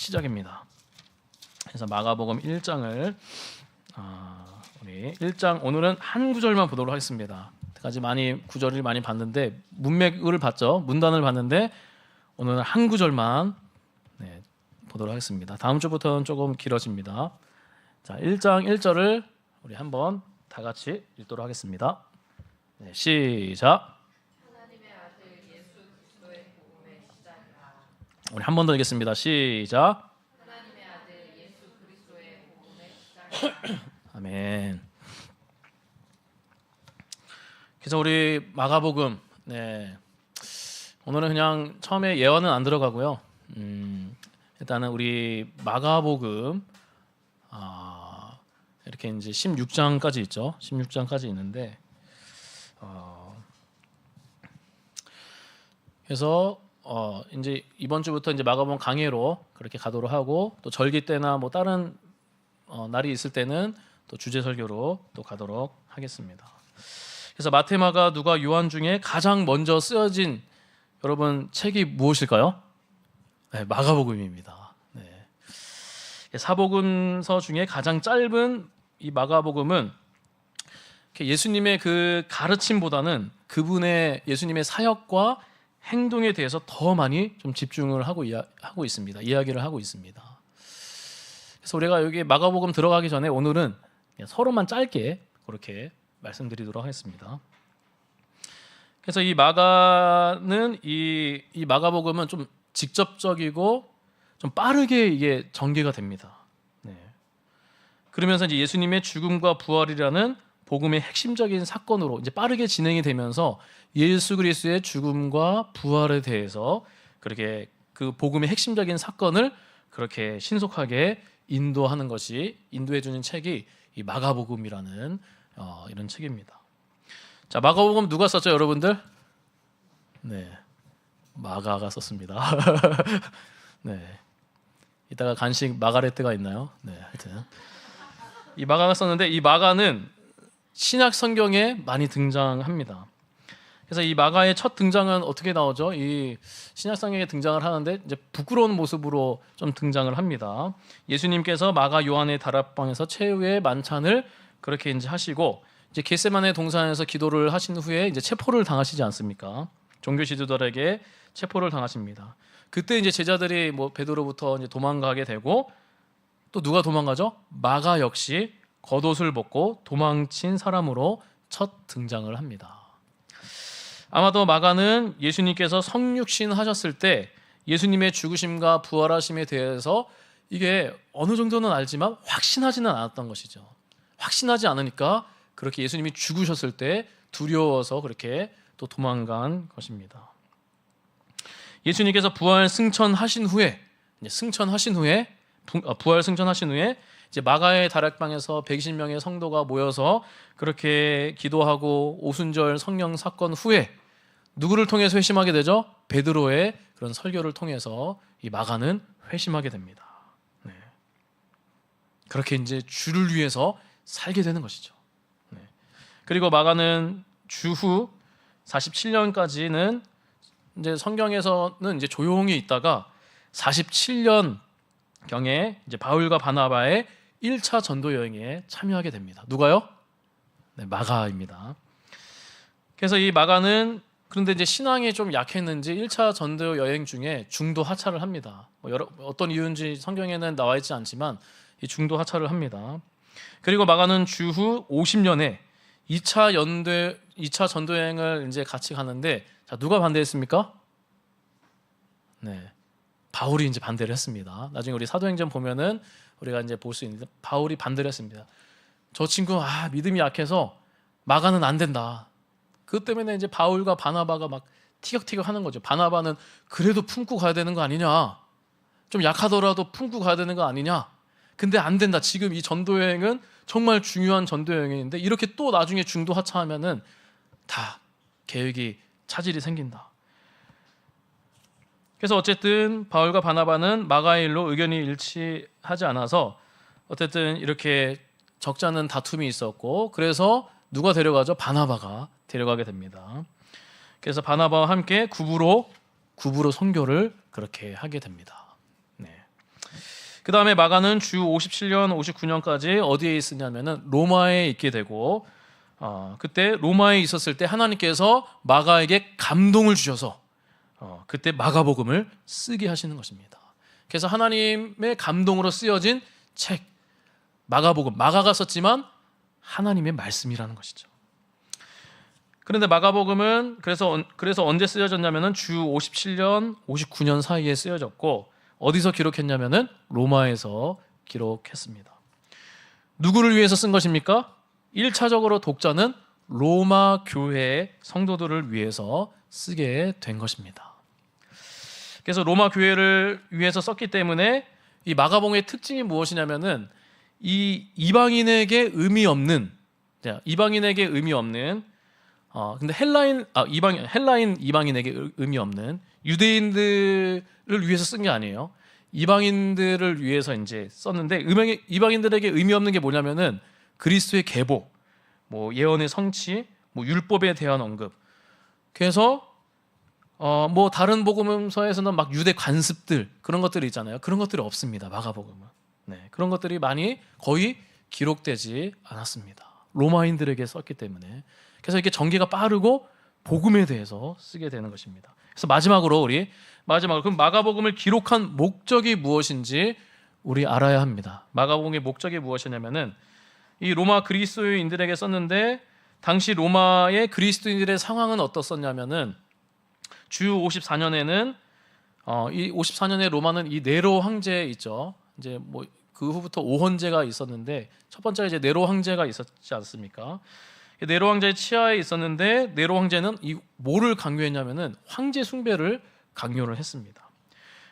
시작입니다. 그래서 마가복음 1장을 우리 1장 오늘은 한 구절만 보도록 하겠습니다. 까지 많이 구절을 많이 봤는데 문맥을 봤죠. 문단을 봤는데 오늘은 한 구절만 보도록 하겠습니다. 다음 주부터는 조금 길어집니다. 자, 1장 1절을 우리 한번 다 같이 읽도록 하겠습니다. 시작. 우리 한 번 더 읽겠습니다. 시작. 하나님의 아들 예수 그리스도의 복음의 시작이다. 아멘. 그래서 우리 마가복음 오늘은 그냥 처음에 예언은 안 들어가고요. 일단은 우리 마가복음 이렇게 이제 16장까지 있죠. 16장까지 있는데 그래서 이제 이번 주부터 이제 마가복음 강해로 그렇게 가도록 하고 또 절기 때나 뭐 다른 날이 있을 때는 또 주제 설교로 또 가도록 하겠습니다. 그래서 마태, 마가, 누가, 요한 중에 가장 먼저 쓰여진 여러분 책이 무엇일까요? 마가복음입니다. 사복음서 중에 가장 짧은 이 마가복음은 예수님의 그 가르침보다는 그분의 예수님의 사역과 행동에 대해서 더 많이 좀 집중을 하고 있습니다. 이야기를 하고 있습니다. 그래서 우리가 여기 마가복음 들어가기 전에 오늘은 서로만 짧게 그렇게 말씀드리도록 하겠습니다. 그래서 이 마가는 이 마가복음은 좀 직접적이고 좀 빠르게 이게 전개가 됩니다. 그러면서 이제 예수님의 죽음과 부활이라는 복음의 핵심적인 사건으로 이제 빠르게 진행이 되면서 예수 그리스도의 죽음과 부활에 대해서 그렇게 그 복음의 핵심적인 사건을 그렇게 신속하게 인도해 주는 책이 이 마가복음이라는 이런 책입니다. 자, 마가복음 누가 썼죠, 여러분들? 마가가 썼습니다. 이따가 간식 마가레트가 있나요? 하여튼 이 마가가 썼는데 이 마가는 신약 성경에 많이 등장합니다. 그래서 이 마가의 첫 등장은 어떻게 나오죠? 이 신약 성경에 등장을 하는데 이제 부끄러운 모습으로 좀 등장을 합니다. 예수님께서 마가 요한의 다락방에서 최후의 만찬을 그렇게 이제 하시고 이제 겟세마네 동산에서 기도를 하신 후에 이제 체포를 당하시지 않습니까? 종교 지도자들에게 체포를 당하십니다. 그때 이제 제자들이 뭐 베드로부터 이제 도망가게 되고 또 누가 도망가죠? 마가 역시 겉옷을 벗고 도망친 사람으로 첫 등장을 합니다. 아마도 마가는 예수님께서 성육신 하셨을 때 예수님의 죽으심과 부활하심에 대해서 이게 어느 정도는 알지만 확신하지는 않았던 것이죠. 확신하지 않으니까 그렇게 예수님이 죽으셨을 때 두려워서 그렇게 또 도망간 것입니다. 예수님께서 부활 승천하신 후에 이제 마가의 다락방에서 120명의 성도가 모여서 그렇게 기도하고 오순절 성령 사건 후에 누구를 통해서 회심하게 되죠? 베드로의 그런 설교를 통해서 이 마가는 회심하게 됩니다. 그렇게 이제 주를 위해서 살게 되는 것이죠. 그리고 마가는 주후 47년까지는 이제 성경에서는 이제 조용히 있다가 47년 경에 이제 바울과 바나바의 1차 전도 여행에 참여하게 됩니다. 누가요? 마가입니다. 그래서 이 마가는 그런데 이제 신앙이 좀 약했는지 1차 전도 여행 중에 중도 하차를 합니다. 어떤 이유인지 성경에는 나와 있지 않지만 이 중도 하차를 합니다. 그리고 마가는 주후 50년에 2차 전도 여행을 이제 같이 가는데 자, 누가 반대했습니까? 바울이 이제 반대를 했습니다. 나중에 우리 사도행전 보면은 우리가 이제 볼 수 있는데 바울이 반대를 했습니다. 저 친구 믿음이 약해서 마가는 안 된다. 그것 때문에 이제 바울과 바나바가 막 티격태격 하는 거죠. 바나바는 그래도 품고 가야 되는 거 아니냐? 좀 약하더라도 품고 가야 되는 거 아니냐? 근데 안 된다. 지금 이 전도 여행은 정말 중요한 전도 여행인데 이렇게 또 나중에 중도 하차하면은 다 계획이 차질이 생긴다. 그래서 어쨌든 바울과 바나바는 마가의 일로 의견이 일치하지 않아서 어쨌든 이렇게 적잖은 다툼이 있었고 그래서 누가 데려가죠? 바나바가 데려가게 됩니다. 그래서 바나바와 함께 구부로 선교를 그렇게 하게 됩니다. 그 다음에 마가는 주 57년, 59년까지 어디에 있었냐면은 로마에 있게 되고, 그때 로마에 있었을 때 하나님께서 마가에게 감동을 주셔서 그때 마가복음을 쓰게 하시는 것입니다. 그래서 하나님의 감동으로 쓰여진 책 마가복음, 마가가 썼지만 하나님의 말씀이라는 것이죠. 그런데 마가복음은 그래서 언제 쓰여졌냐면은 주 57년, 59년 사이에 쓰여졌고, 어디서 기록했냐면은 로마에서 기록했습니다. 누구를 위해서 쓴 것입니까? 1차적으로 독자는 로마 교회의 성도들을 위해서 쓰게 된 것입니다. 그래서 로마 교회를 위해서 썼기 때문에 이 마가복음의 특징이 무엇이냐면은 이 이방인에게 의미 없는 근데 헬라인 이방인에게 의미 없는 유대인들을 위해서 쓴 게 아니에요. 이방인들을 위해서 이제 썼는데, 이방인들에게 의미 없는 게 뭐냐면은 그리스도의 계보, 뭐 예언의 성취, 뭐 율법에 대한 언급. 그래서 뭐 다른 복음서에서는 막 유대 관습들 그런 것들이 있잖아요. 그런 것들이 없습니다. 마가복음은. 네, 그런 것들이 거의 기록되지 않았습니다. 로마인들에게 썼기 때문에. 그래서 이렇게 전개가 빠르고 복음에 대해서 쓰게 되는 것입니다. 그래서 마지막으로 그럼 마가복음을 기록한 목적이 무엇인지 우리 알아야 합니다. 마가복음의 목적이 무엇이냐면은 이 로마 그리스도인들에게 썼는데, 당시 로마의 그리스도인들의 상황은 어떻었냐면은 주 54년에는 이 54년에 로마는 이 네로 황제 있죠. 이제 뭐 그 후부터 오헌제가 있었는데, 첫 번째가 이제 네로 황제가 있었지 않습니까? 네로 황제의 치하에 있었는데, 네로 황제는 이 뭐를 강요했냐면은 황제 숭배를 강요를 했습니다.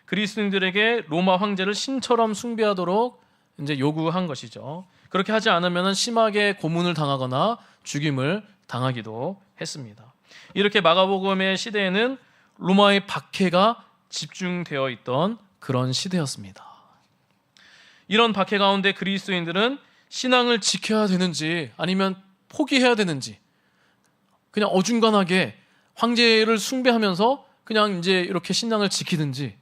그리스도인들에게 로마 황제를 신처럼 숭배하도록 이제 요구한 것이죠. 그렇게 하지 않으면은 심하게 고문을 당하거나 죽임을 당하기도 했습니다. 이렇게 마가복음의 시대에는 로마의 박해가 집중되어 있던 그런 시대였습니다. 이런 박해 가운데 그리스도인들은 신앙을 지켜야 되는지 아니면 포기해야 되는지, 그냥 어중간하게 황제를 숭배하면서 그냥 이제 이렇게 신앙을 지키든지,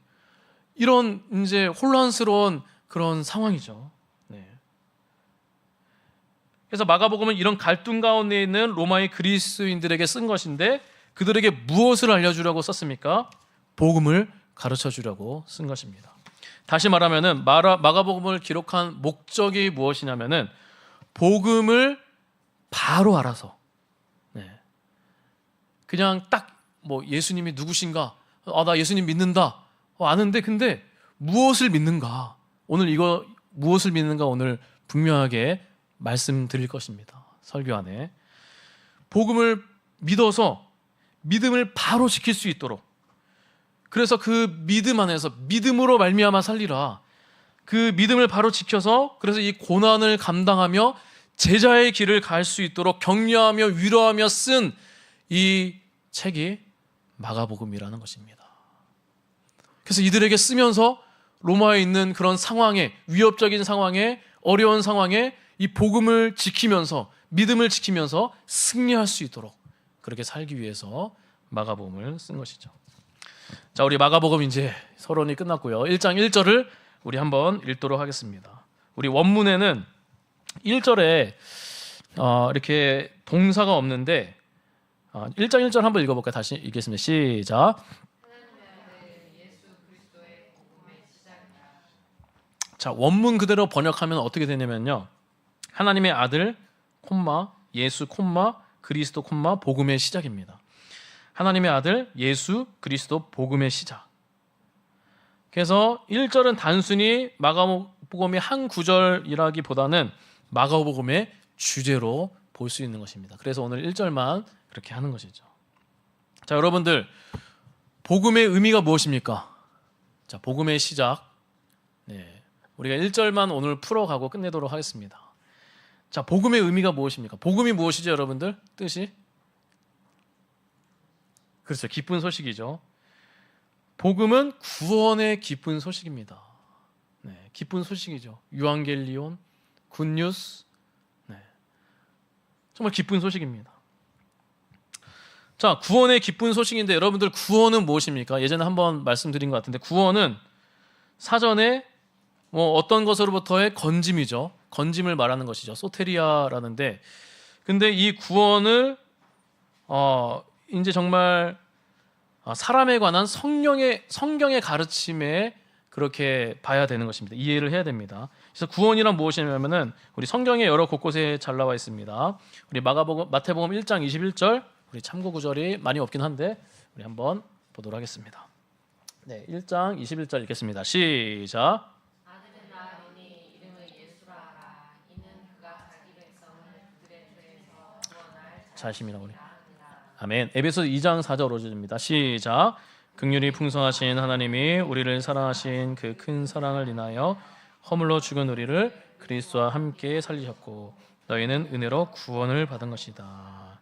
이런 이제 혼란스러운 그런 상황이죠. 네. 그래서 마가복음은 이런 갈등 가운데 있는 로마의 그리스도인들에게 쓴 것인데, 그들에게 무엇을 알려주려고 썼습니까? 복음을 가르쳐 주려고 쓴 것입니다. 다시 말하면은 마가복음을 기록한 목적이 무엇이냐면은 복음을 바로 알아서, 그냥 딱 뭐 예수님이 누구신가, 나 예수님 믿는다, 아는데 근데 무엇을 믿는가, 무엇을 믿는가 오늘 분명하게 말씀드릴 것입니다. 설교 안에 복음을 믿어서 믿음을 바로 지킬 수 있도록, 그래서 그 믿음 안에서 믿음으로 말미암아 살리라, 그 믿음을 바로 지켜서 그래서 이 고난을 감당하며 제자의 길을 갈 수 있도록 격려하며 위로하며 쓴 이 책이 마가복음이라는 것입니다. 그래서 이들에게 쓰면서 로마에 있는 그런 상황에, 위협적인 상황에, 어려운 상황에 이 복음을 지키면서, 믿음을 지키면서 승리할 수 있도록 그렇게 살기 위해서 마가복음을 쓴 것이죠. 자, 우리 마가복음 이제 서론이 끝났고요. 1장 1절을 우리 한번 읽도록 하겠습니다. 우리 원문에는 1절에 이렇게 동사가 없는데 1장 1절 한번 읽어볼까요? 다시 읽겠습니다. 시작. 자, 원문 그대로 번역하면 어떻게 되냐면요, 하나님의 아들 콤마 예수 콤마 그리스도 콤마 복음의 시작입니다. 하나님의 아들 예수 그리스도 복음의 시작. 그래서 1절은 단순히 마가복음의 한 구절이라기보다는 마가복음의 주제로 볼 수 있는 것입니다. 그래서 오늘 1절만 그렇게 하는 것이죠. 자, 여러분들, 복음의 의미가 무엇입니까? 자, 복음의 시작. 우리가 1절만 오늘 풀어가고 끝내도록 하겠습니다. 자, 복음의 의미가 무엇입니까? 복음이 무엇이죠, 여러분들? 뜻이? 그렇죠, 기쁜 소식이죠. 복음은 구원의 기쁜 소식입니다. 기쁜 소식이죠. 유앙겔리온, 굿뉴스, 정말 기쁜 소식입니다. 자, 구원의 기쁜 소식인데 여러분들, 구원은 무엇입니까? 예전에 한번 말씀드린 것 같은데, 구원은 사전에 뭐 어떤 것으로부터의 건짐이죠. 건짐을 말하는 것이죠. 소테리아라는데, 근데 이 구원을 이제 정말 사람에 관한 성경의 가르침에 그렇게 봐야 되는 것입니다. 이해를 해야 됩니다. 그래서 구원이란 무엇이냐면은 우리 성경의 여러 곳곳에 잘 나와 있습니다. 우리 마태복음 1장 21절, 우리 참고 구절이 많이 없긴 한데 우리 한번 보도록 하겠습니다. 네, 1장 21절 읽겠습니다. 시작. 아들은 낳으니 이름을 예수라 하라. 이는 그가 자기를 애써는 그들의 죄에서 구원할 자심이라고 우리. 아멘. 에베소 2장 4절 5절입니다. 시작. 긍휼이 풍성하신 하나님이 우리를 사랑하신 그 큰 사랑을 인하여 허물로 죽은 우리를 그리스도와 함께 살리셨고 너희는 은혜로 구원을 받은 것이다.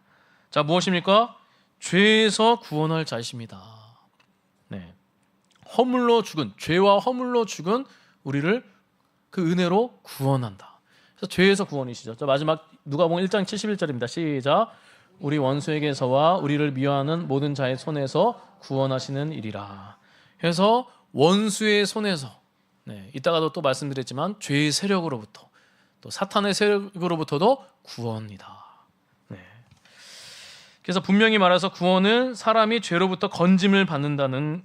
자, 무엇입니까? 죄에서 구원할 자이십니다. 네. 허물로 죽은, 죄와 허물로 죽은 우리를 그 은혜로 구원한다. 그래서 죄에서 구원이시죠. 자, 마지막 누가복음 1장 71절입니다. 시작. 우리 원수에게서와 우리를 미워하는 모든 자의 손에서 구원하시는 일이라. 그래서 원수의 손에서, 네, 이따가도 또 말씀드렸지만 죄의 세력으로부터, 또 사탄의 세력으로부터도 구원이다. 네. 그래서 분명히 말해서 구원은 사람이 죄로부터 건짐을 받는다는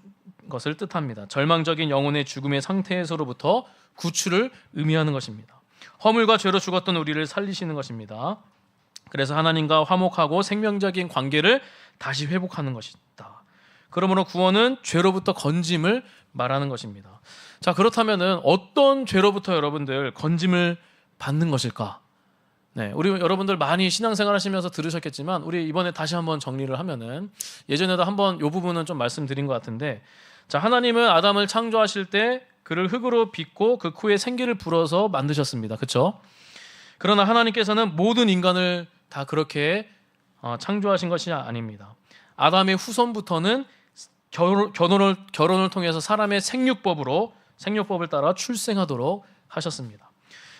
것을 뜻합니다. 절망적인 영혼의 죽음의 상태에서로부터 구출을 의미하는 것입니다. 허물과 죄로 죽었던 우리를 살리시는 것입니다. 그래서 하나님과 화목하고 생명적인 관계를 다시 회복하는 것이다. 그러므로 구원은 죄로부터 건짐을 말하는 것입니다. 자, 그렇다면은 어떤 죄로부터 여러분들 건짐을 받는 것일까? 네, 우리 여러분들 많이 신앙생활 하시면서 들으셨겠지만 우리 이번에 다시 한번 정리를 하면은, 예전에도 한번 이 부분은 좀 말씀드린 것 같은데, 자, 하나님은 아담을 창조하실 때 그를 흙으로 빚고 그 코에 생기를 불어서 만드셨습니다. 그렇죠? 그러나 하나님께서는 모든 인간을 다 그렇게 창조하신 것이 아닙니다. 아담의 후손부터는 결혼을 통해서 사람의 생육법을 따라 출생하도록 하셨습니다.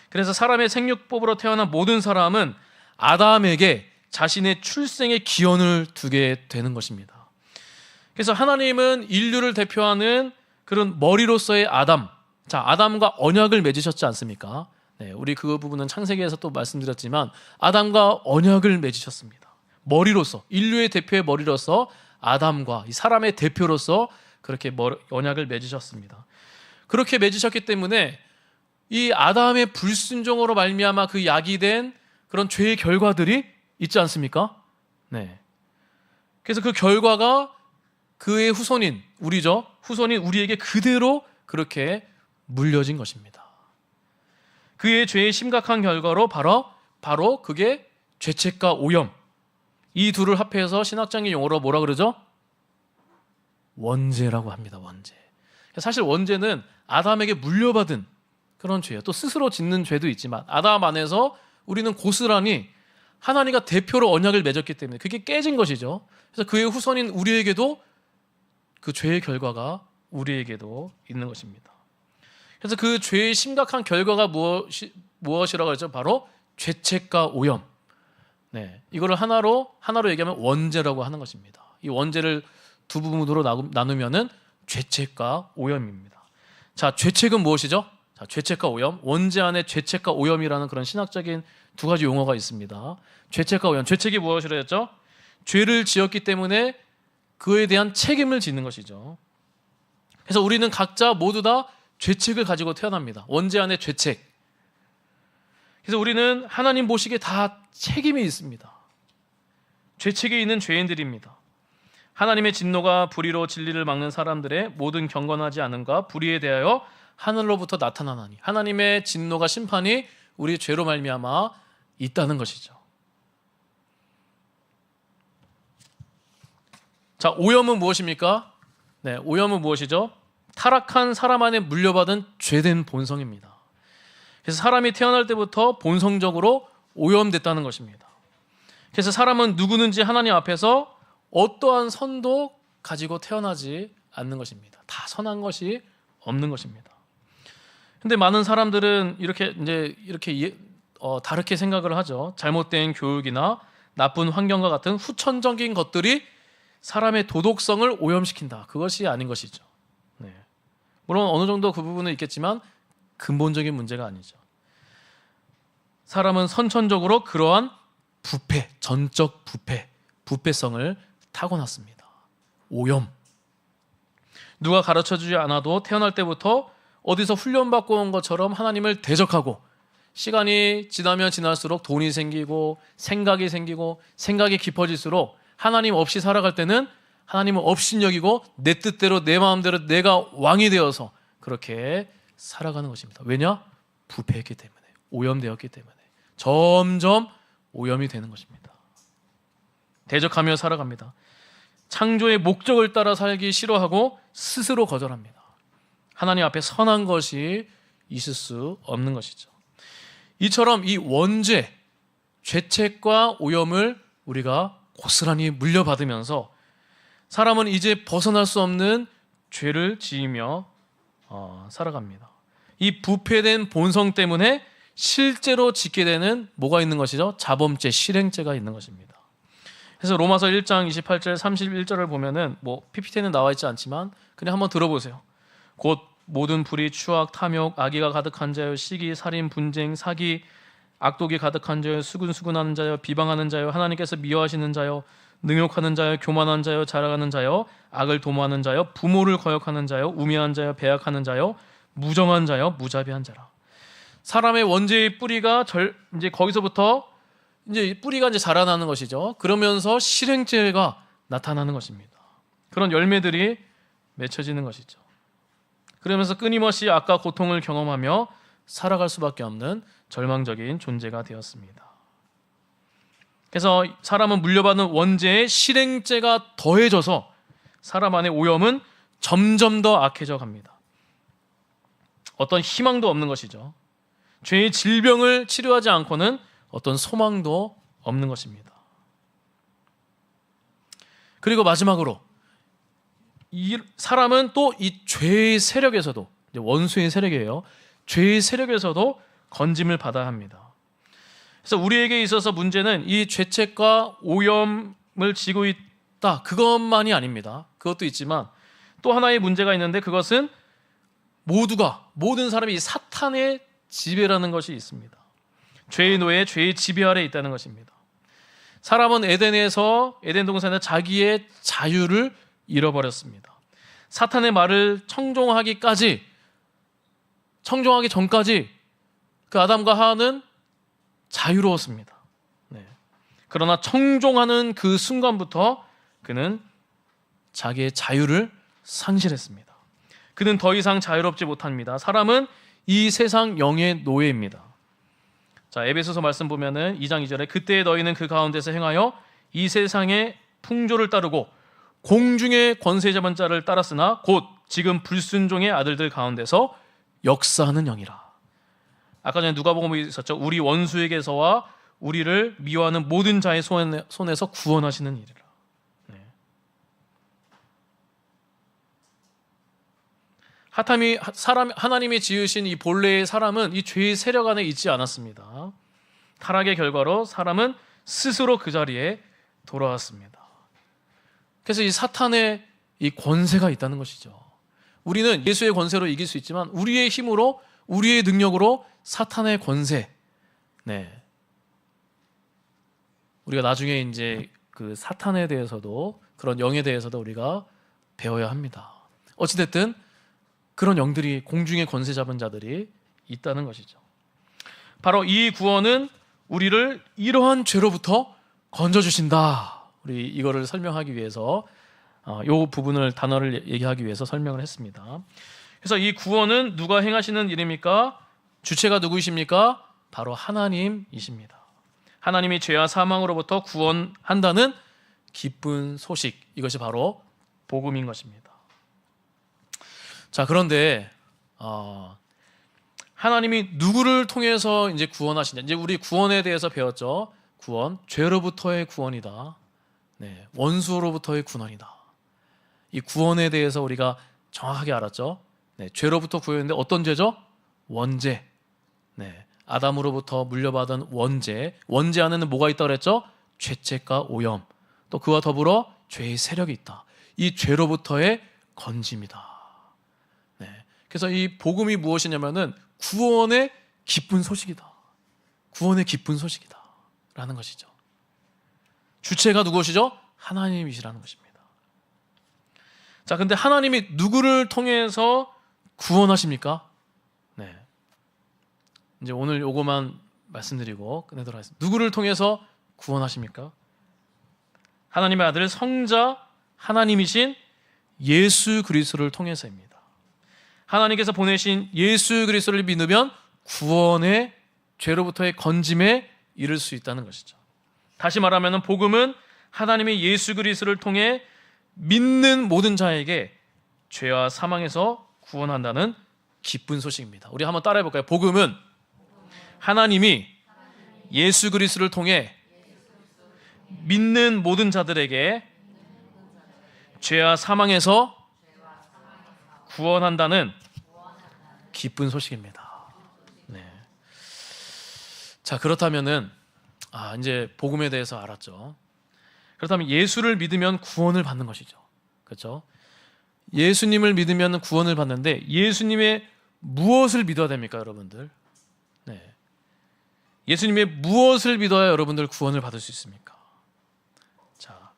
그래서 사람의 생육법으로 태어난 모든 사람은 아담에게 자신의 출생의 기원을 두게 되는 것입니다. 그래서 하나님은 인류를 대표하는 그런 머리로서의 아담, 자, 아담과 언약을 맺으셨지 않습니까? 네, 우리 그 부분은 창세기에서 또 말씀드렸지만 아담과 언약을 맺으셨습니다. 머리로서, 인류의 대표의 머리로서 아담과 이 사람의 대표로서 그렇게 언약을 맺으셨습니다. 그렇게 맺으셨기 때문에 이 아담의 불순종으로 말미암아 그 야기된 그런 죄의 결과들이 있지 않습니까? 네. 그래서 그 결과가 그의 후손인 우리죠. 후손인 우리에게 그대로 그렇게 물려진 것입니다. 그의 죄의 심각한 결과로 바로 그게 죄책과 오염, 이 둘을 합해서 신학적인 용어로 뭐라 그러죠? 원죄라고 합니다. 원죄. 사실 원죄는 아담에게 물려받은 그런 죄예요. 또 스스로 짓는 죄도 있지만 아담 안에서 우리는 고스란히 하나님과 대표로 언약을 맺었기 때문에 그게 깨진 것이죠. 그래서 그의 후손인 우리에게도 그 죄의 결과가 우리에게도 있는 것입니다. 그래서 그 죄의 심각한 결과가 무엇이라고 하죠? 바로 죄책과 오염. 네, 이거를 하나로 얘기하면 원죄라고 하는 것입니다. 이 원죄를 두 부분으로 나누면은 죄책과 오염입니다. 자, 죄책은 무엇이죠? 자, 죄책과 오염. 원죄 안에 죄책과 오염이라는 그런 신학적인 두 가지 용어가 있습니다. 죄책과 오염. 죄책이 무엇이라 했죠? 죄를 지었기 때문에 그에 대한 책임을 지는 것이죠. 그래서 우리는 각자 모두 다 죄책을 가지고 태어납니다. 원죄 안에 죄책. 그래서 우리는 하나님 보시기에 다 책임이 있습니다. 죄책이 있는 죄인들입니다. 하나님의 진노가 불의로 진리를 막는 사람들의 모든 경건하지 않음과 불의에 대하여 하늘로부터 나타나나니, 하나님의 진노가 심판이 우리 죄로 말미암아 있다는 것이죠. 자, 오염은 무엇입니까? 네, 오염은 무엇이죠? 타락한 사람 안에 물려받은 죄된 본성입니다. 그래서 사람이 태어날 때부터 본성적으로 오염됐다는 것입니다. 그래서 사람은 누구는지 하나님 앞에서 어떠한 선도 가지고 태어나지 않는 것입니다. 다 선한 것이 없는 것입니다. 근데 많은 사람들은 이렇게 다르게 생각을 하죠. 잘못된 교육이나 나쁜 환경과 같은 후천적인 것들이 사람의 도덕성을 오염시킨다. 그것이 아닌 것이죠. 네. 물론 어느 정도 그 부분은 있겠지만 근본적인 문제가 아니죠. 사람은 선천적으로 그러한 부패, 전적 부패성을 타고났습니다. 오염. 누가 가르쳐주지 않아도 태어날 때부터 어디서 훈련받고 온 것처럼 하나님을 대적하고, 시간이 지나면 지날수록 돈이 생기고 생각이 깊어질수록 하나님 없이 살아갈 때는 하나님은 업신여기고 내 뜻대로 내 마음대로 내가 왕이 되어서 그렇게 살아가는 것입니다. 왜냐? 부패했기 때문에, 오염되었기 때문에 점점 오염이 되는 것입니다. 대적하며 살아갑니다. 창조의 목적을 따라 살기 싫어하고 스스로 거절합니다. 하나님 앞에 선한 것이 있을 수 없는 것이죠. 이처럼 이 원죄, 죄책과 오염을 우리가 고스란히 물려받으면서 사람은 이제 벗어날 수 없는 죄를 지으며 살아갑니다. 이 부패된 본성 때문에 실제로 짓게 되는 뭐가 있는 것이죠? 자범죄, 실행죄가 있는 것입니다. 그래서 로마서 1장 28절 31절을 보면은 PPT에는 나와 있지 않지만 그냥 한번 들어보세요. 곧 모든 불의, 추악, 탐욕, 악의가 가득한 자여, 시기, 살인, 분쟁, 사기, 악독이 가득한 자여, 수군수군하는 자여, 비방하는 자여, 하나님께서 미워하시는 자여, 능욕하는 자여, 교만한 자여, 자랑하는 자여, 악을 도모하는 자여, 부모를 거역하는 자여, 우매한 자여, 배약하는 자여, 무정한 자여, 무자비한 자라. 사람의 원죄의 뿌리가 이제 거기서부터 이제 뿌리가 이제 자라나는 것이죠. 그러면서 실행죄가 나타나는 것입니다. 그런 열매들이 맺혀지는 것이죠. 그러면서 끊임없이 악과 고통을 경험하며 살아갈 수밖에 없는 절망적인 존재가 되었습니다. 그래서 사람은 물려받은 원죄의 실행죄가 더해져서 사람 안의 오염은 점점 더 악해져 갑니다. 어떤 희망도 없는 것이죠. 죄의 질병을 치료하지 않고는 어떤 소망도 없는 것입니다. 그리고 마지막으로 이 사람은 또 이 죄의 세력에서도, 원수의 세력이에요. 죄의 세력에서도 건짐을 받아야 합니다. 그래서 우리에게 있어서 문제는 이 죄책과 오염을 지고 있다, 그것만이 아닙니다. 그것도 있지만 또 하나의 문제가 있는데, 그것은 모든 사람이 이 사탄의 지배라는 것이 있습니다. 죄의 노예, 죄의 지배 아래 있다는 것입니다. 사람은 에덴 동산에서 자기의 자유를 잃어버렸습니다. 사탄의 말을 청종하기 전까지 그 아담과 하와는 자유로웠습니다. 네. 그러나 청종하는 그 순간부터 그는 자기의 자유를 상실했습니다. 그는 더 이상 자유롭지 못합니다. 사람은 이 세상 영의 노예입니다. 자, 에베소서 말씀 보면은 2장 2절에 그때 너희는 그 가운데서 행하여 이 세상의 풍조를 따르고 공중의 권세 잡은 자를 따랐으나 곧 지금 불순종의 아들들 가운데서 역사하는 영이라. 아까 전에 누가복음에 있었죠. 우리 원수에게서와 우리를 미워하는 모든 자의 손에서 구원하시는 이리라. 네. 하나님이 지으신 이 본래의 사람은 이 죄의 세력 안에 있지 않았습니다. 타락의 결과로 사람은 스스로 그 자리에 돌아왔습니다. 그래서 이 사탄의 이 권세가 있다는 것이죠. 우리는 예수의 권세로 이길 수 있지만 우리의 힘으로, 우리의 능력으로 사탄의 권세, 우리가 나중에 이제 그 사탄에 대해서도, 그런 영에 대해서도 우리가 배워야 합니다. 어찌됐든 그런 영들이, 공중의 권세 잡은 자들이 있다는 것이죠. 바로 이 구원은 우리를 이러한 죄로부터 건져주신다. 우리 이거를 설명하기 위해서 이 부분을, 단어를 얘기하기 위해서 설명을 했습니다. 그래서 이 구원은 누가 행하시는 일입니까? 주체가 누구이십니까? 바로 하나님이십니다. 하나님이 죄와 사망으로부터 구원한다는 기쁜 소식, 이것이 바로 복음인 것입니다. 자, 그런데 하나님이 누구를 통해서 이제 구원하시냐? 이제 우리 구원에 대해서 배웠죠. 구원, 죄로부터의 구원이다. 네, 원수로부터의 구원이다. 이 구원에 대해서 우리가 정확하게 알았죠. 네, 죄로부터 구원했는데 어떤 죄죠? 원죄. 네, 아담으로부터 물려받은 원죄. 원죄 안에는 뭐가 있다고 그랬죠? 죄책과 오염. 또 그와 더불어 죄의 세력이 있다. 이 죄로부터의 건짐이다. 네, 그래서 이 복음이 무엇이냐면은 구원의 기쁜 소식이다. 구원의 기쁜 소식이다. 라는 것이죠. 주체가 누구시죠? 하나님이시라는 것입니다. 자, 근데 하나님이 누구를 통해서 구원하십니까? 네. 이제 오늘 요거만 말씀드리고 끝내도록 하겠습니다. 누구를 통해서 구원하십니까? 하나님의 아들 성자 하나님이신 예수 그리스도를 통해서입니다. 하나님께서 보내신 예수 그리스도를 믿으면 구원의 죄로부터의 건짐에 이를 수 있다는 것이죠. 다시 말하면 복음은 하나님의 예수 그리스도를 통해 믿는 모든 자에게 죄와 사망에서 구원한다는 기쁜 소식입니다. 우리 한번 따라해 볼까요? 복음은 하나님이 예수 그리스도를 통해 믿는 모든 자들에게 죄와 사망에서 구원한다는 기쁜 소식입니다. 네. 자, 그렇다면은 이제 복음에 대해서 알았죠. 그렇다면 예수를 믿으면 구원을 받는 것이죠. 그렇죠? 예수님을 믿으면 구원을 받는데 예수님의 무엇을 믿어야 됩니까, 여러분들? 네. 예수님의 무엇을 믿어야 여러분들 구원을 받을 수 있습니까? 자,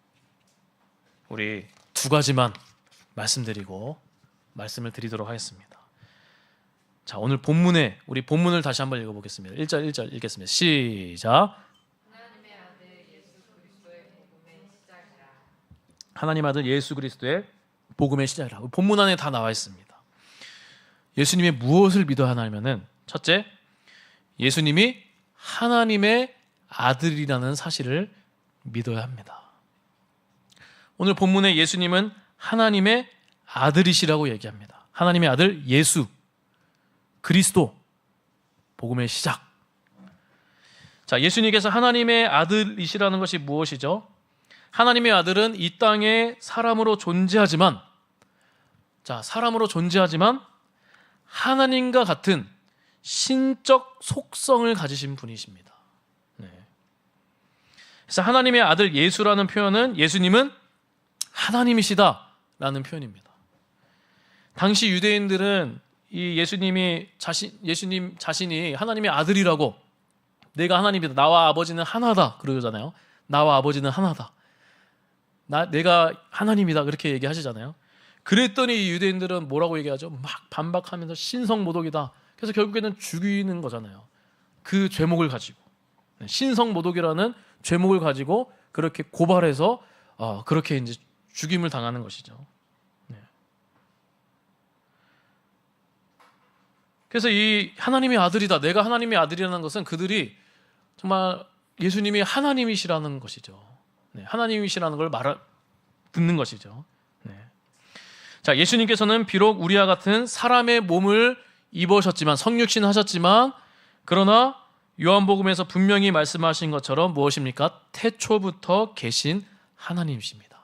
우리 두 가지만 말씀드리고 말씀을 드리도록 하겠습니다. 자, 오늘 우리 본문을 다시 한번 읽어보겠습니다. 1절 읽겠습니다. 시작. 하나님 아들 예수 그리스도의 복음의 시작이라. 본문 안에 다 나와 있습니다. 예수님의 무엇을 믿어야 하냐면은 첫째, 예수님이 하나님의 아들이라는 사실을 믿어야 합니다. 오늘 본문에 예수님은 하나님의 아들이시라고 얘기합니다. 하나님의 아들 예수 그리스도 복음의 시작. 자, 예수님께서 하나님의 아들이시라는 것이 무엇이죠? 하나님의 아들은 이 땅에 사람으로 존재하지만 하나님과 같은 신적 속성을 가지신 분이십니다. 네. 그래서 하나님의 아들 예수라는 표현은 예수님은 하나님이시다라는 표현입니다. 당시 유대인들은 이 예수님 자신이 하나님의 아들이라고, 내가 하나님이다, 나와 아버지는 하나다 그러잖아요. 나와 아버지는 하나다. 내가 하나님이다 그렇게 얘기하시잖아요. 그랬더니 이 유대인들은 뭐라고 얘기하죠? 막 반박하면서 신성모독이다. 그래서 결국에는 죽이는 거잖아요. 그 죄목을 가지고, 신성모독이라는 죄목을 가지고 그렇게 고발해서 그렇게 이제 죽임을 당하는 것이죠. 네. 그래서 이 하나님의 아들이다, 내가 하나님의 아들이라는 것은 그들이 정말 예수님이 하나님이시라는 것이죠. 네, 하나님이시라는 걸 듣는 것이죠. 네. 자, 예수님께서는 비록 우리와 같은 사람의 몸을 입으셨지만, 성육신 하셨지만, 그러나 요한복음에서 분명히 말씀하신 것처럼 무엇입니까? 태초부터 계신 하나님이십니다.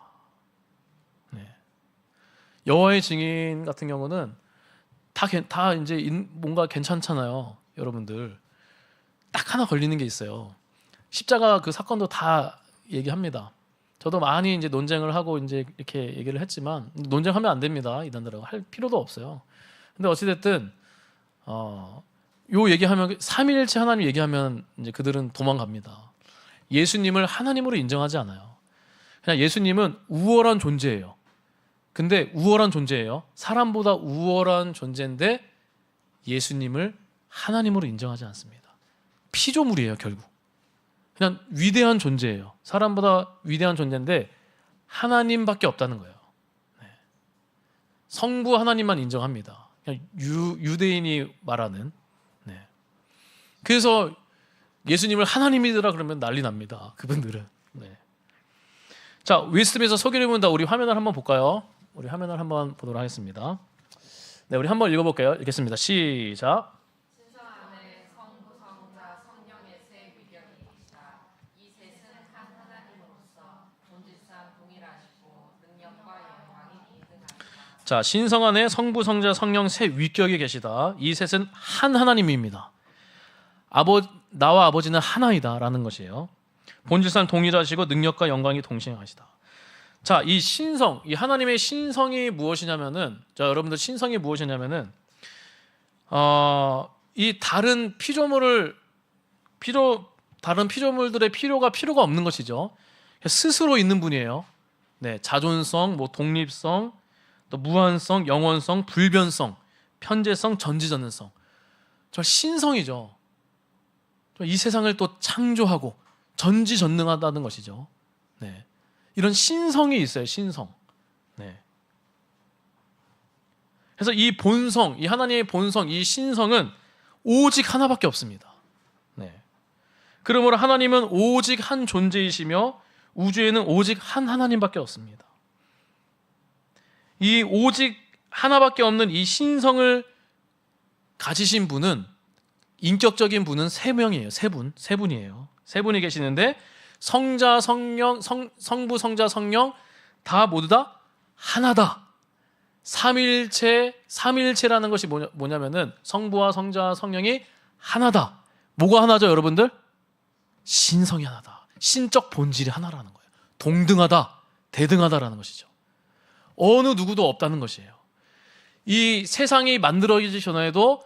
네. 여호와의 증인 같은 경우는 다 이제 뭔가 괜찮잖아요, 여러분들. 딱 하나 걸리는 게 있어요. 십자가 그 사건도 다 얘기합니다. 저도 많이 이제 논쟁을 하고 이제 이렇게 얘기를 했지만, 논쟁하면 안 됩니다. 이단들하고 할 필요도 없어요. 근데 어찌 됐든 요 얘기하면, 삼위일체 하나님 얘기하면 이제 그들은 도망갑니다. 예수님을 하나님으로 인정하지 않아요. 그냥 예수님은 우월한 존재예요. 근데 우월한 존재예요. 사람보다 우월한 존재인데 예수님을 하나님으로 인정하지 않습니다. 피조물이에요, 결국. 그냥 위대한 존재예요. 사람보다 위대한 존재인데 하나님밖에 없다는 거예요. 네. 성부 하나님만 인정합니다. 그냥 유대인이 말하는. 네. 그래서 예수님을 하나님이더라 그러면 난리 납니다, 그분들은. 네. 자, 웨스트민스터 서기문답 우리 화면을 한번 볼까요? 우리 화면을 한번 보도록 하겠습니다. 네, 우리 한번 읽어볼게요. 읽겠습니다. 시작. 자, 신성 안에 성부, 성자, 성령 세 위격이 계시다. 이 셋은 한 하나님입니다. 나와 아버지는 하나이다라는 것이에요. 본질상 동일하시고 능력과 영광이 동시행하시다. 자, 이 신성, 이 하나님의 신성이 무엇이냐면은, 자, 여러분들 신성이 무엇이냐면은, 이 이 다른 피조물들의 필요가 없는 것이죠. 스스로 있는 분이에요. 네, 자존성, 뭐 독립성, 또 무한성, 영원성, 불변성, 편재성, 전지전능성. 저 신성이죠. 이 세상을 또 창조하고 전지전능하다는 것이죠. 네, 이런 신성이 있어요. 신성. 네. 그래서 이 본성, 이 하나님의 본성, 이 신성은 오직 하나밖에 없습니다. 네. 그러므로 하나님은 오직 한 존재이시며 우주에는 오직 한 하나님밖에 없습니다. 이 오직 하나밖에 없는 이 신성을 가지신 분은, 인격적인 분은 세 명이에요. 세 분이에요. 세 분이 계시는데 성자, 성령, 성부, 성자, 성령 다 모두 다 하나다. 삼일체라는 것이 뭐냐면은 성부와 성자와 성령이 하나다. 뭐가 하나죠, 여러분들? 신성이 하나다. 신적 본질이 하나라는 거예요. 동등하다, 대등하다라는 것이죠. 어느 누구도 없다는 것이에요. 이 세상이 만들어지기 전에도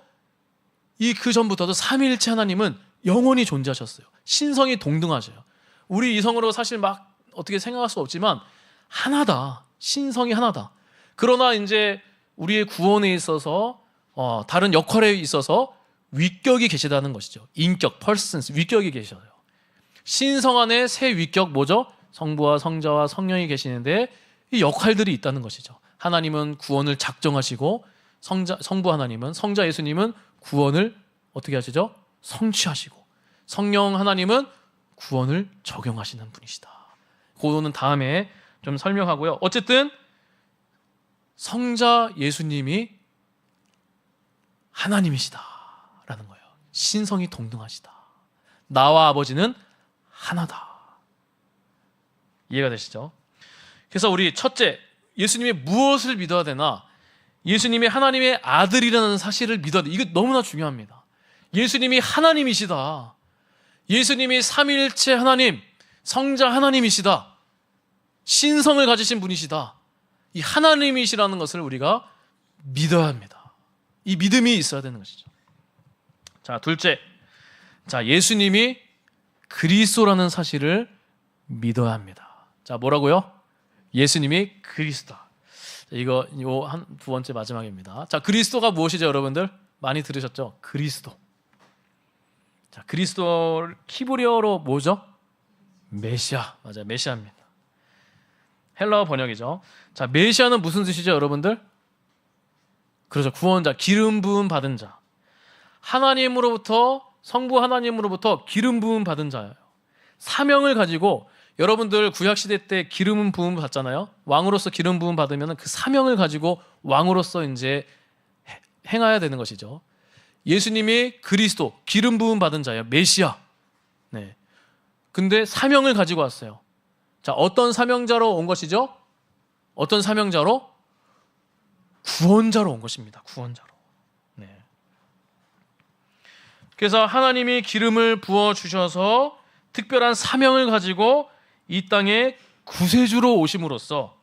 그 전부터도 삼위일체 하나님은 영원히 존재하셨어요. 신성이 동등하셔요. 우리 이성으로 사실 막 어떻게 생각할 수 없지만 하나다. 신성이 하나다. 그러나 이제 우리의 구원에 있어서 다른 역할에 있어서 위격이 계시다는 것이죠. 인격, persons, 위격이 계셔요. 신성 안에 세 위격 뭐죠? 성부와 성자와 성령이 계시는데 이 역할들이 있다는 것이죠. 하나님은 구원을 작정하시고 성부 하나님은, 성자 예수님은 구원을 어떻게 하시죠? 성취하시고, 성령 하나님은 구원을 적용하시는 분이시다. 그거는 다음에 좀 설명하고요. 어쨌든 성자 예수님이 하나님이시다라는 거예요. 신성이 동등하시다. 나와 아버지는 하나다. 이해가 되시죠? 그래서 우리 첫째, 예수님이 무엇을 믿어야 되나? 예수님이 하나님의 아들이라는 사실을 믿어야 돼. 이거 너무나 중요합니다. 예수님이 하나님이시다. 예수님이 삼위일체 하나님, 성자 하나님이시다. 신성을 가지신 분이시다. 이 하나님이시라는 것을 우리가 믿어야 합니다. 이 믿음이 있어야 되는 것이죠. 자, 둘째. 자, 예수님이 그리스도라는 사실을 믿어야 합니다. 자, 뭐라고요? 예수님이 그리스도다. 이거 두 번째 마지막입니다. 자, 그리스도가 무엇이죠, 여러분들? 많이 들으셨죠? 그리스도. 자, 그리스도 히브리어로 뭐죠? 메시아. 맞아요. 메시아입니다. 헬라어 번역이죠. 자, 메시아는 무슨 뜻이죠, 여러분들? 그렇죠. 구원자, 기름 부음 받은 자. 하나님으로부터, 성부 하나님으로부터 기름 부음 받은 자예요. 사명을 가지고, 여러분들 구약시대 때 기름 부음 받잖아요. 왕으로서 기름 부음 받으면 그 사명을 가지고 왕으로서 이제 행해야 되는 것이죠. 예수님이 그리스도, 기름 부음 받은 자예요. 메시아. 네. 근데 사명을 가지고 왔어요. 자, 어떤 사명자로 온 것이죠? 어떤 사명자로? 구원자로 온 것입니다. 구원자로. 네. 그래서 하나님이 기름을 부어 주셔서 특별한 사명을 가지고 이 땅에 구세주로 오심으로써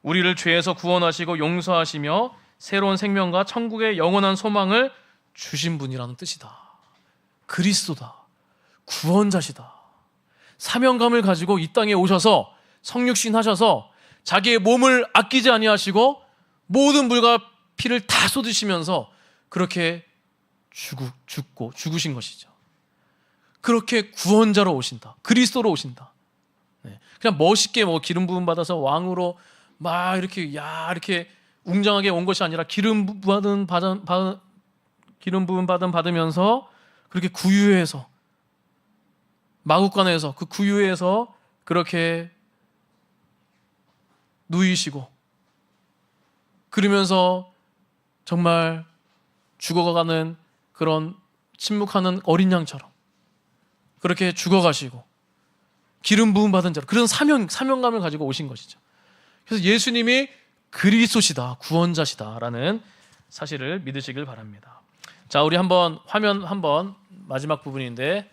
우리를 죄에서 구원하시고 용서하시며 새로운 생명과 천국의 영원한 소망을 주신 분이라는 뜻이다. 그리스도다. 구원자시다. 사명감을 가지고 이 땅에 오셔서 성육신 하셔서 자기의 몸을 아끼지 아니하시고 모든 물과 피를 다 쏟으시면서 그렇게 죽으신 것이죠. 그렇게 구원자로 오신다. 그리스도로 오신다. 네. 그냥 멋있게 기름 부음 받아서 왕으로 막 이렇게 웅장하게 온 것이 아니라 기름 부음 받으면서 그렇게 구유에서 마구간에서 그 구유에서 그렇게 누이시고 그러면서 정말 죽어가는 그런 침묵하는 어린 양처럼 그렇게 죽어가시고 기름 부음 받은 자로 그런 사명감을 가지고 오신 것이죠. 그래서 예수님이 그리스도시다, 구원자시다라는 사실을 믿으시길 바랍니다. 자, 우리 한번 화면 한번 마지막 부분인데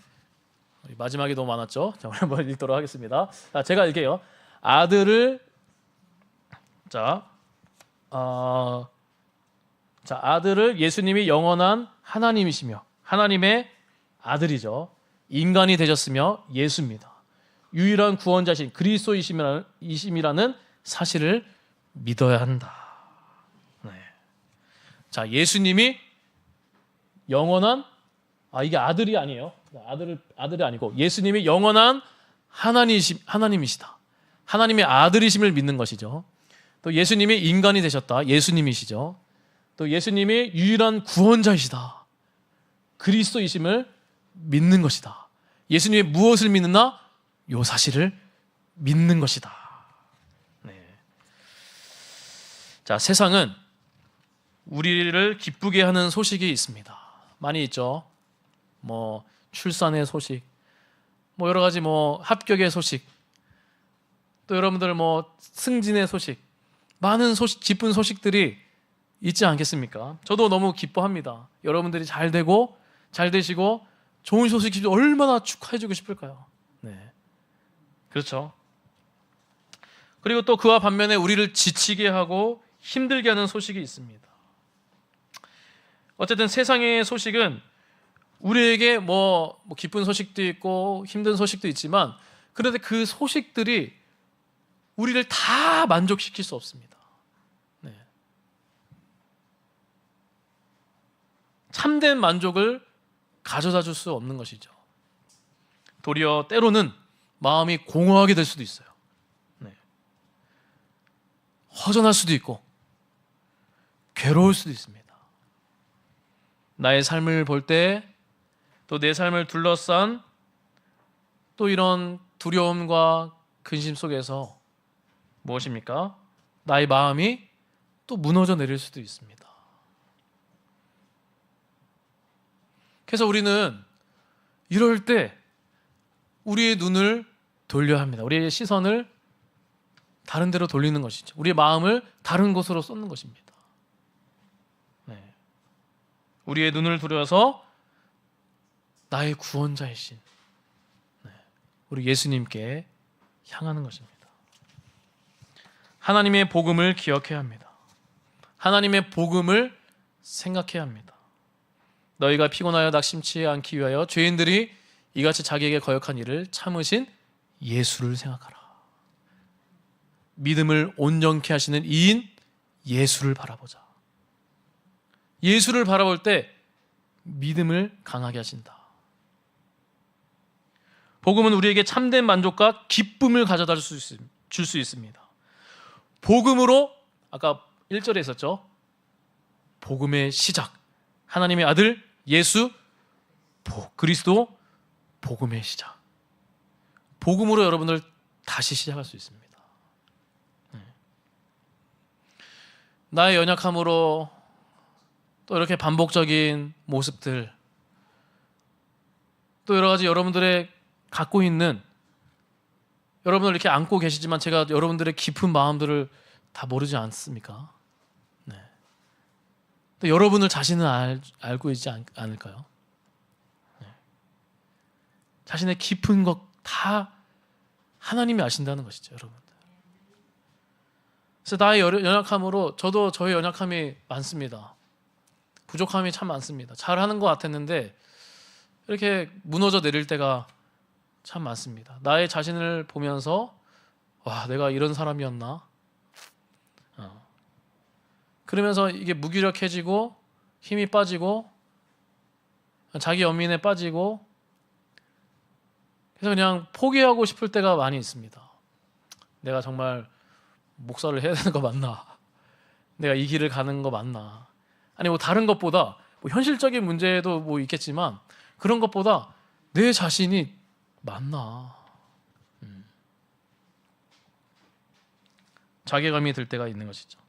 마지막이 너무 많았죠. 자, 우리 한번 읽도록 하겠습니다. 자, 제가 읽게요. 아들을 아들을 예수님이 영원한 하나님이시며 하나님의 아들이죠. 인간이 되셨으며 예수입니다. 유일한 구원자신 그리스도이심이라는 사실을 믿어야 한다. 네. 자, 예수님이 영원한 이게 아들이 아니에요. 아들이 아니고 예수님이 영원한 하나님이시다. 하나님의 아들이심을 믿는 것이죠. 또 예수님이 인간이 되셨다. 예수님이시죠. 또 예수님이 유일한 구원자이시다. 그리스도이심을 믿는 것이다. 예수님이 무엇을 믿느냐? 요 사실을 믿는 것이다. 네. 자, 세상은 우리를 기쁘게 하는 소식이 있습니다. 많이 있죠. 뭐 출산의 소식, 뭐 여러 가지 뭐 합격의 소식, 또 여러분들 뭐 승진의 소식, 많은 소식, 기쁜 소식들이 있지 않겠습니까? 저도 너무 기뻐합니다. 여러분들이 잘 되고 잘 되시고 좋은 소식이 얼마나 축하해주고 싶을까요? 네, 그렇죠. 그리고 또 그와 반면에 우리를 지치게 하고 힘들게 하는 소식이 있습니다. 어쨌든 세상의 소식은 우리에게 뭐 기쁜 소식도 있고 힘든 소식도 있지만, 그런데 그 소식들이 우리를 다 만족시킬 수 없습니다. 네. 참된 만족을 가져다 줄 수 없는 것이죠. 도리어 때로는 마음이 공허하게 될 수도 있어요. 네. 허전할 수도 있고 괴로울 수도 있습니다. 나의 삶을 볼 때, 또 내 삶을 둘러싼 또 이런 두려움과 근심 속에서 무엇입니까? 나의 마음이 또 무너져 내릴 수도 있습니다. 그래서 우리는 이럴 때 우리의 눈을 돌려야 합니다. 우리의 시선을 다른 데로 돌리는 것이죠. 우리의 마음을 다른 곳으로 쏟는 것입니다. 네. 우리의 눈을 들여서 나의 구원자이신 우리 예수님께 향하는 것입니다. 하나님의 복음을 기억해야 합니다. 하나님의 복음을 생각해야 합니다. 너희가 피곤하여 낙심치 않기 위하여 죄인들이 이같이 자기에게 거역한 일을 참으신 예수를 생각하라. 믿음을 온전케 하시는 이인 예수를 바라보자. 예수를 바라볼 때 믿음을 강하게 하신다. 복음은 우리에게 참된 만족과 기쁨을 가져다 줄 수 있습니다. 복음으로, 아까 1절에 있었죠. 복음의 시작, 하나님의 아들 예수 그리스도 복음의 시작. 복음으로 여러분을 다시 시작할 수 있습니다. 나의 연약함으로 또 이렇게 반복적인 모습들, 또 여러 가지 여러분들의 갖고 있는, 여러분을 이렇게 안고 계시지만 제가 여러분들의 깊은 마음들을 다 모르지 않습니까? 네. 또 여러분을 자신은 알고 있지 않을까요? 네. 자신의 깊은 것 다 하나님이 아신다는 것이죠, 여러분들. 그래서 나의 연약함으로, 저도 저의 연약함이 많습니다. 부족함이 참 많습니다. 잘하는 것 같았는데 이렇게 무너져 내릴 때가 참 많습니다. 나의 자신을 보면서 와, 내가 이런 사람이었나? 그러면서 이게 무기력해지고 힘이 빠지고 자기 연민에 빠지고, 그래서 그냥 포기하고 싶을 때가 많이 있습니다. 내가 정말 목사를 해야 되는 거 맞나? 내가 이 길을 가는 거 맞나? 아니 뭐 다른 것보다 뭐 현실적인 문제도 뭐 있겠지만 그런 것보다 내 자신이 맞나? 자괴감이 들 때가 있는 것이죠.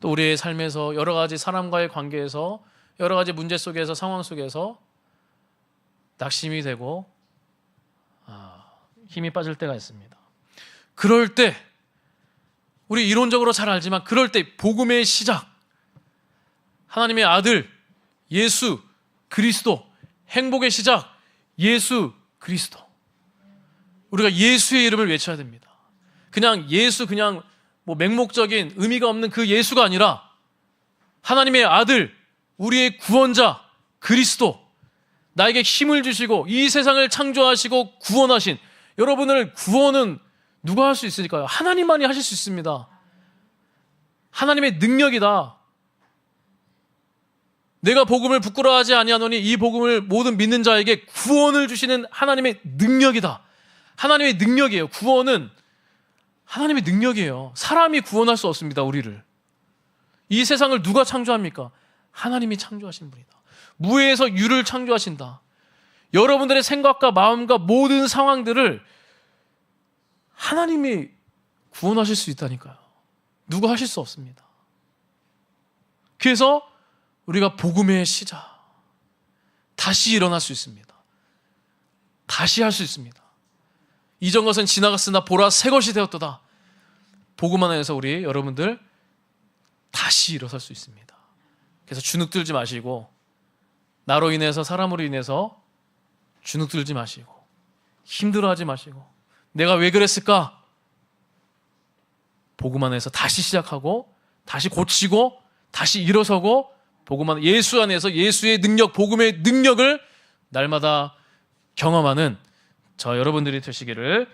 또 우리의 삶에서 여러 가지 사람과의 관계에서 여러 가지 문제 속에서, 상황 속에서 낙심이 되고 힘이 빠질 때가 있습니다. 그럴 때 우리 이론적으로 잘 알지만, 그럴 때 복음의 시작, 하나님의 아들 예수 그리스도, 행복의 시작 예수 그리스도, 우리가 예수의 이름을 외쳐야 됩니다. 그냥 예수, 그냥 뭐 맹목적인 의미가 없는 그 예수가 아니라 하나님의 아들 우리의 구원자 그리스도, 나에게 힘을 주시고 이 세상을 창조하시고 구원하신 여러분을 구원은 누가 할 수 있을까요? 하나님만이 하실 수 있습니다. 하나님의 능력이다. 내가 복음을 부끄러워하지 아니하노니 이 복음을 모든 믿는 자에게 구원을 주시는 하나님의 능력이다. 하나님의 능력이에요. 구원은 하나님의 능력이에요. 사람이 구원할 수 없습니다. 우리를. 이 세상을 누가 창조합니까? 하나님이 창조하신 분이다. 무에서 유를 창조하신다. 여러분들의 생각과 마음과 모든 상황들을 하나님이 구원하실 수 있다니까요. 누가 하실 수 없습니다. 그래서 우리가 복음의 시작, 다시 일어날 수 있습니다. 다시 할 수 있습니다. 이전 것은 지나갔으나 보라 새 것이 되었도다. 복음 안에서 우리 여러분들 다시 일어설 수 있습니다. 그래서 주눅들지 마시고, 나로 인해서 사람으로 인해서 주눅들지 마시고 힘들어하지 마시고 내가 왜 그랬을까? 복음 안에서 다시 시작하고 다시 고치고 다시 일어서고 복음 안 예수 안에서 예수의 능력, 복음의 능력을 날마다 경험하는 저 여러분들이 되시기를